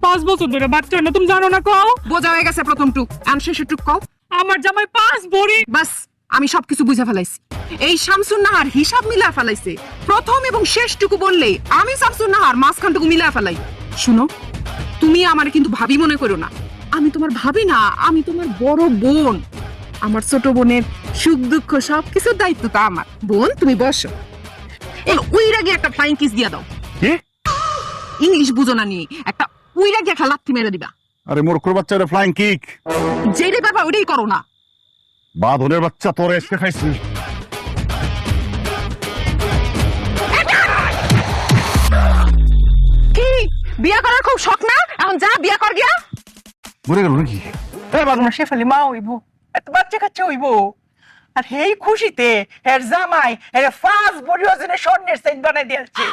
5 বছর ধরে বাচ্চা না, তুমি জানো না? কও বোঝা হয়ে গেছে প্রথম টুক, আর শেষের টুক কও। আমার জামাই 5 ভরি। বাস, আমি সবকিছু বুঝে ফেলাইছি। এই শামসুন নাহার হিসাব মিলা ফেলাইছে। প্রথম এবং শেষটুকু বললে আমি শামসুন নাহার মাঝখানটুকু মিলা ফেলাই। শুনো, তুমি আমারে কিন্তু ভাবি মনে করো না। আমি তোমার ভাবি না, আমি তোমার বড় বোন। আমার ছোট বোনের সুখ দুঃখ সবকিছুর দায়িত্ব তো আমার। বোন, তুমি বসো। এই উইরা গিয়ে একটা ফ্লাইং কিস দিয়া দাও। কি? ইংলিশ বুঝো না নি, একটা উইরা গিয়ে একটা লাথি মেরে দিবা। আরে মূর্খর বাচ্চা, রে ফ্লাইং কিক। যেটাই পারবা ওটাই করো না। বাঁধনের বাচ্চা, তোর এসে খাইছি। কি বিয়া করার খুব শখ না? এখন যা বিয়া কর গিয়া। মরে গেল নাকি? বাগনা শেফালি মা হইব, এত বাচ্চা কাচ্চা হইব। আর হেই খুশিতে এর জামাই এর 5 বড়ি ওজনের স্বর্ণের সেট বানাই দিয়েছে।